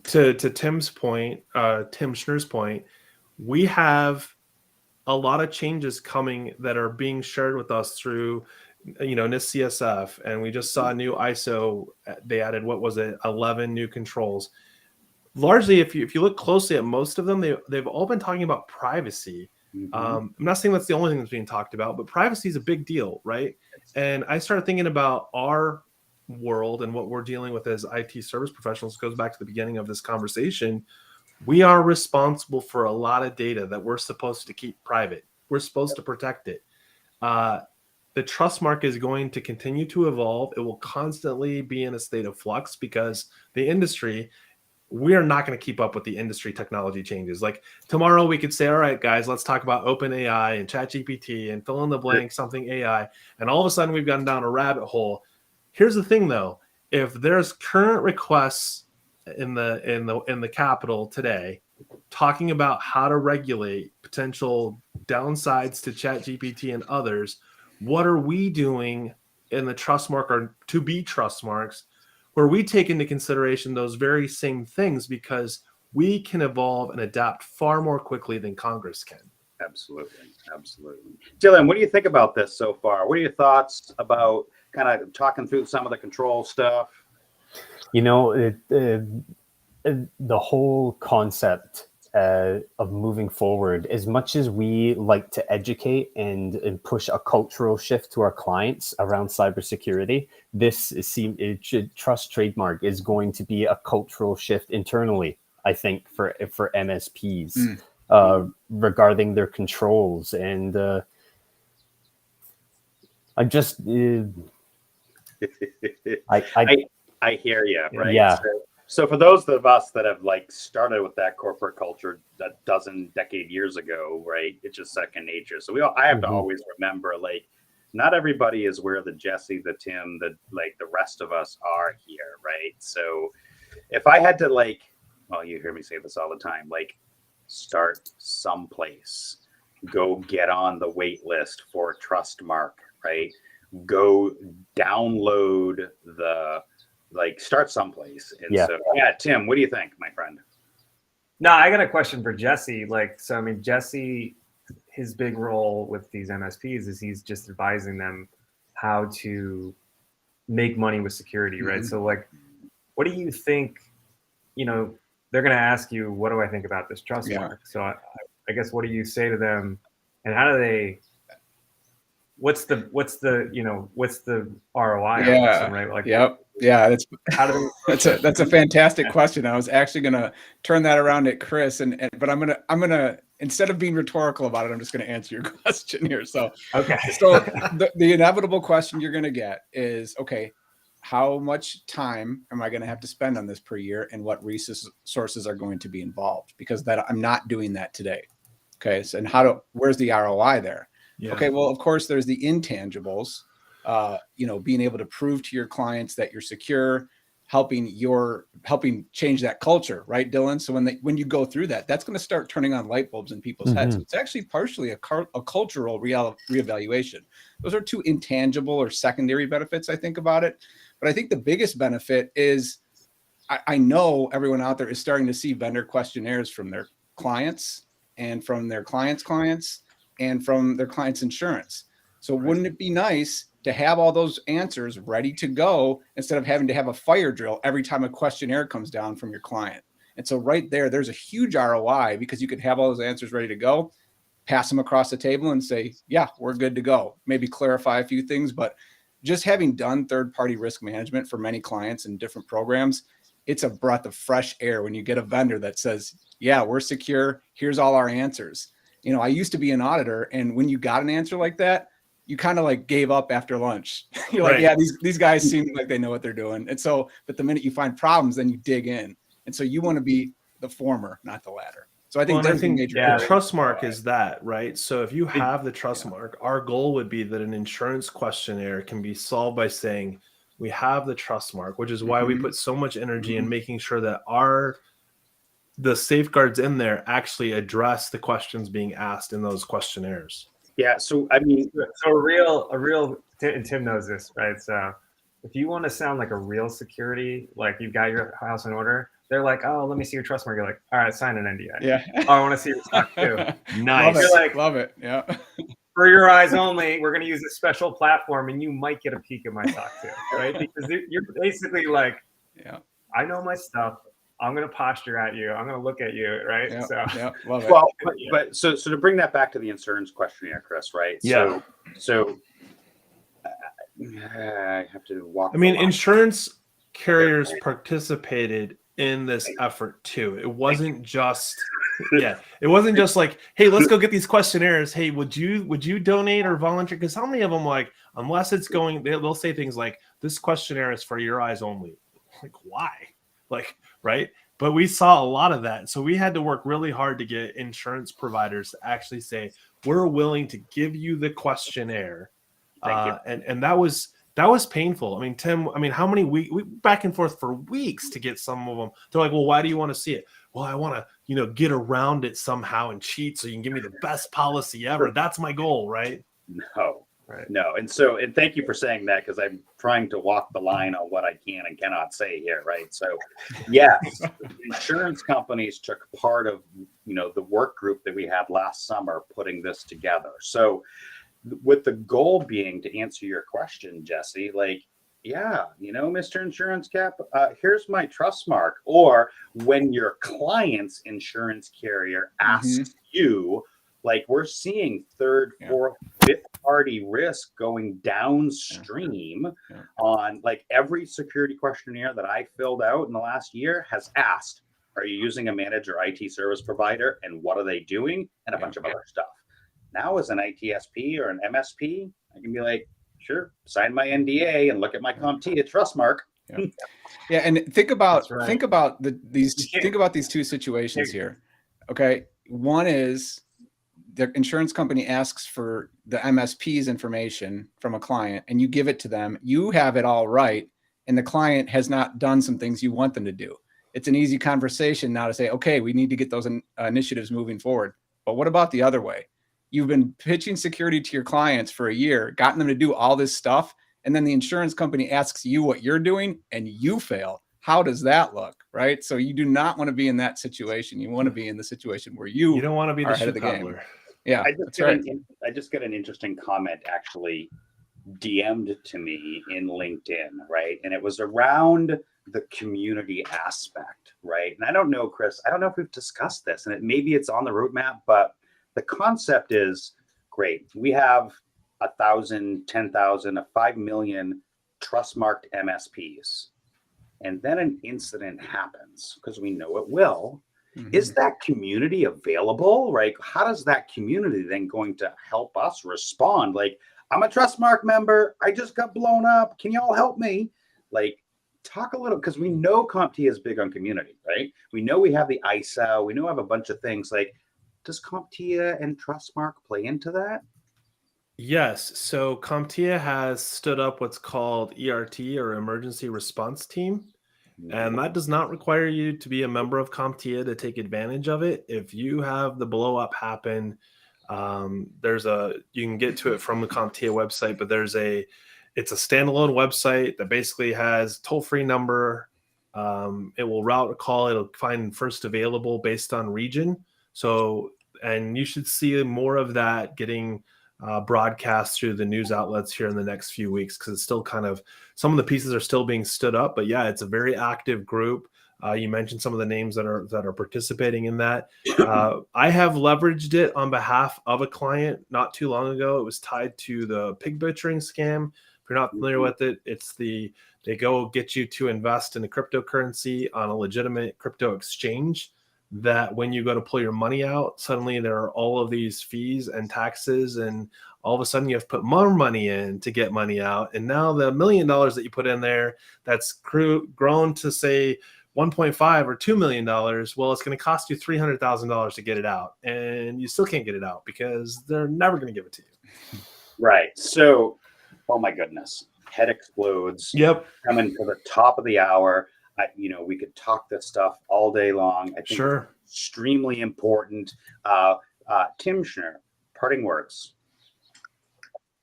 To Tim's point, Tim Schneer's point, we have a lot of changes coming that are being shared with us through NIST CSF, and we just saw a new ISO. They added, 11 new controls. Largely, if you look closely at most of them, they've all been talking about privacy. I'm not saying that's the only thing that's being talked about, but privacy is a big deal, right? And I started thinking about our world and what we're dealing with as IT service professionals. It goes back to the beginning of this conversation. We are responsible for a lot of data that we're supposed to keep private. We're supposed to protect it. The Trustmark is going to continue to evolve. It will constantly be in a state of flux because the industry, we are not going to keep up with the industry technology changes. Like tomorrow we could say, all right, guys, let's talk about OpenAI and ChatGPT and fill in the blank something AI. And all of a sudden we've gone down a rabbit hole. Here's the thing though, if there's current requests in the Capitol today talking about how to regulate potential downsides to ChatGPT and others, what are we doing in the Trustmark or to be Trustmarks where we take into consideration those very same things because we can evolve and adapt far more quickly than Congress can. Absolutely. Absolutely. Dylan, what do you think about this so far? What are your thoughts about kind of talking through some of the control stuff? You know, the whole concept of moving forward, as much as we like to educate and push a cultural shift to our clients around cybersecurity, Trust Trademark is going to be a cultural shift internally, I think, for MSPs regarding their controls. And I just I hear you, right? Yeah. So for those of us that have like started with that corporate culture a decade years ago, right? It's just second nature. So I have to always remember, like, not everybody is where the Jesse, the Tim, the rest of us are here, right? So if I had to you hear me say this all the time, like, start someplace, go get on the wait list for Trustmark, right? Go download start someplace. And so, Tim, what do you think, my friend? No, I got a question for Jesse. Jesse, his big role with these MSPs is he's just advising them how to make money with security, right? So, what do you think, they're going to ask you, what do I think about this Trustmark? So I guess, what do you say to them, and how do they, what's the ROI on this, right? Yeah, that's a fantastic question. I was actually going to turn that around at Chris, but I'm gonna instead of being rhetorical about it, I'm just going to answer your question here. So okay. So the inevitable question you're going to get is, okay, how much time am I going to have to spend on this per year, and what resources are going to be involved? Because I'm not doing that today. Okay, so where's the ROI there? Yeah. Okay, well, of course, there's the intangibles. Being able to prove to your clients that you're secure, helping change that culture, right, Dylan? So when you go through that, that's going to start turning on light bulbs in people's heads. So it's actually partially a cultural reevaluation. Those are two intangible or secondary benefits, I think, about it. But I think the biggest benefit is I know everyone out there is starting to see vendor questionnaires from their clients and from their clients' clients and from their clients' insurance. So wouldn't it be nice to have all those answers ready to go instead of having to have a fire drill every time a questionnaire comes down from your client? And so right there's a huge ROI, because you could have all those answers ready to go, pass them across the table and say, yeah, we're good to go. Maybe clarify a few things, but just having done third-party risk management for many clients in different programs, it's a breath of fresh air when you get a vendor that says, yeah, we're secure. Here's all our answers. I used to be an auditor, and when you got an answer like that, you kind of gave up after lunch. You're like, yeah, these guys seem like they know what they're doing. And so, but the minute you find problems, then you dig in. And so you want to be the former, not the latter. So I think the Trustmark is that, right? So if you have the Trustmark, our goal would be that an insurance questionnaire can be solved by saying, we have the Trustmark, which is why we put so much energy in making sure that the safeguards in there actually address the questions being asked in those questionnaires. Yeah. So, I mean, Tim knows this, right? So if you want to sound like a real security, like you've got your house in order, they're like, oh, let me see your Trustmark. You're like, all right, sign an NDA. Yeah. Oh, I want to see your stock too. Nice. You're like, love it. Yeah. For your eyes only, we're going to use a special platform, and you might get a peek at my stock too, right? Because you're basically like, I know my stuff. I'm going to posture at you. I'm going to look at you, right? Love it. Well, but so to bring that back to the insurance questionnaire, Chris, right? Yeah. So I have to walk. I mean, insurance carriers participated in this effort too. It wasn't just it wasn't just like, hey, let's go get these questionnaires. Hey, would you donate or volunteer? Because how many of them, like, unless it's going, they'll say things like, this questionnaire is for your eyes only. Like, why? Like, right? But we saw a lot of that. So we had to work really hard to get insurance providers to actually say, we're willing to give you the questionnaire. And that was painful. I mean, Tim, how many we back and forth for weeks to get some of them. They're like, well, why do you want to see it? Well, I want to, get around it somehow and cheat so you can give me the best policy ever. That's my goal, right? No. Right. No, and thank you for saying that, because I'm trying to walk the line on what I can and cannot say here, right? So, yes, insurance companies took part of the work group that we had last summer putting this together. So, with the goal being to answer your question, Jesse, like, yeah, Mr. Insurance Cap, here's my Trustmark. Or when your client's insurance carrier asks you, like, we're seeing third, fourth, fifth party risk going downstream on, like, every security questionnaire that I filled out in the last year has asked, are you using a managed or IT service provider, and what are they doing, and a bunch of other stuff. Now, as an ITSP or an MSP, I can be like, sure, sign my NDA and look at my Comptia Trustmark. Yeah, and think about these Right. two situations here. Okay, one is the insurance company asks for the MSP's information from a client, and you give it to them. You have it all right, and the client has not done some things you want them to do. It's an easy conversation now to say, okay, we need to get those initiatives moving forward. But what about the other way? You've been pitching security to your clients for a year, gotten them to do all this stuff, and then the insurance company asks you what you're doing and you fail. How does that look, right? So you do not want to be in that situation. You want to be in the situation where you don't want to be the ahead shoe of the game. cobbler. Yeah, that's right. I just got an interesting comment actually DM'd to me in LinkedIn, right? And it was around the community aspect, right? And I don't know, Chris, I don't know if we've discussed this, and maybe it's on the roadmap, but the concept is great. We have 1,000, 10,000, 5 million trust-marked MSPs. And then an incident happens, because we know it will. Is that community available? Right? How does that community then going to help us respond? Like, I'm a Trustmark member. I just got blown up. Can y'all help me? Like, talk a little, because we know Comptia is big on community, right? We know we have the ISO. We know we have a bunch of things. Like, does Comptia and Trustmark play into that? Yes. So Comptia has stood up what's called ERT, or Emergency Response Team. And that does not require you to be a member of Comptia to take advantage of it. If you have the blow up happen, you can get to it from the Comptia website, but it's a standalone website that basically has toll-free number. It will route a call. It'll find first available based on region. So, and you should see more of that getting broadcast through the news outlets here in the next few weeks, because it's still kind of, some of the pieces are still being stood up. But yeah, it's a very active group. You mentioned some of the names that are participating in that. I have leveraged it on behalf of a client not too long ago. It was tied to the pig butchering scam. If you're not familiar with it, they go get you to invest in a cryptocurrency on a legitimate crypto exchange, that when you go to pull your money out, suddenly there are all of these fees and taxes, and all of a sudden you have to put more money in to get money out. And now the $1 million that you put in there, that's grown to say 1.5 or $2 million. Well, it's going to cost you $300,000 to get it out, and you still can't get it out because they're never going to give it to you. Right. So, oh my goodness, head explodes. Yep. Coming to the top of the hour. We could talk this stuff all day long. I think it's extremely important. Tim Schnur, parting words.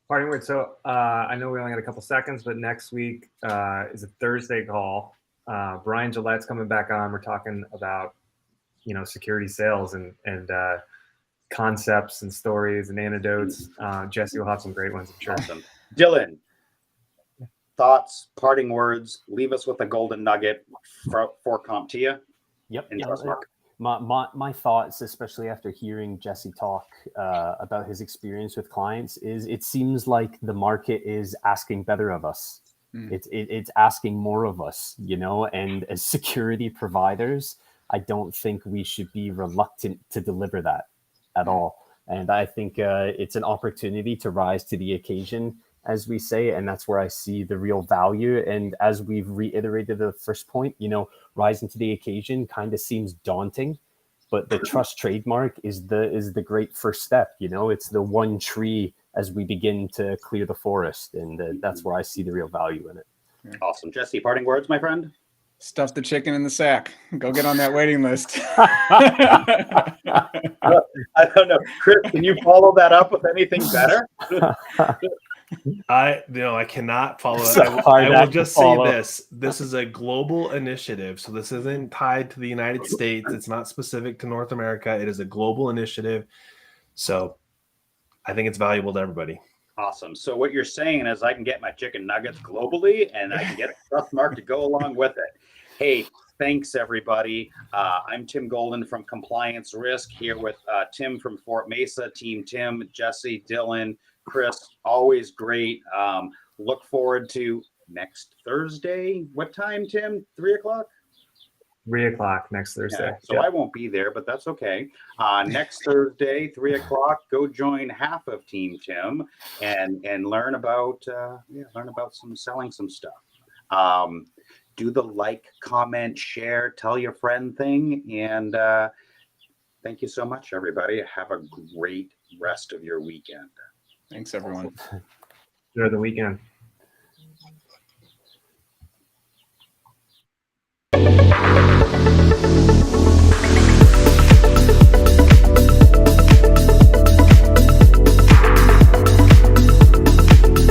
Parting words. So I know we only got a couple seconds, but next week is a Thursday call. Brian Gillette's coming back on. We're talking about, security sales and concepts and stories and anecdotes. Jesse will have some great ones, I'm sure. Awesome. Dylan, thoughts, parting words, leave us with a golden nugget for Comptia. Yep. And Trustmark. My thoughts, especially after hearing Jesse talk about his experience with clients, is it seems like the market is asking better of us. It's asking more of us, and as security providers, I don't think we should be reluctant to deliver that at all. And I think it's an opportunity to rise to the occasion, as we say, and that's where I see the real value. And as we've reiterated the first point, rising to the occasion kind of seems daunting, but the trust trademark is the great first step. It's the one tree as we begin to clear the forest, and that's where I see the real value in it. Awesome. Jesse, parting words, my friend? Stuff the chicken in the sack. Go get on that waiting list. I don't know. Chris, can you follow that up with anything better? I cannot follow It's it. a hard I will act to just say follow. this is a global initiative. So this isn't tied to the United States. It's not specific to North America. It is a global initiative. So I think it's valuable to everybody. Awesome. So what you're saying is I can get my chicken nuggets globally and I can get a Trustmark to go along with it. Hey, thanks everybody. I'm Tim Golden from Compliance Risk here with Tim from Fort Mesa, Team Tim, Jesse, Dylan, Chris, always great. Look forward to next Thursday. What time, Tim? 3:00? 3:00 next Thursday. Yeah, so I won't be there, but that's okay. Next Thursday, 3:00, go join half of Team Tim and learn about some selling some stuff. Do the like, comment, share, tell your friend thing, and thank you so much, everybody. Have a great rest of your weekend. Thanks, everyone. Enjoy the weekend.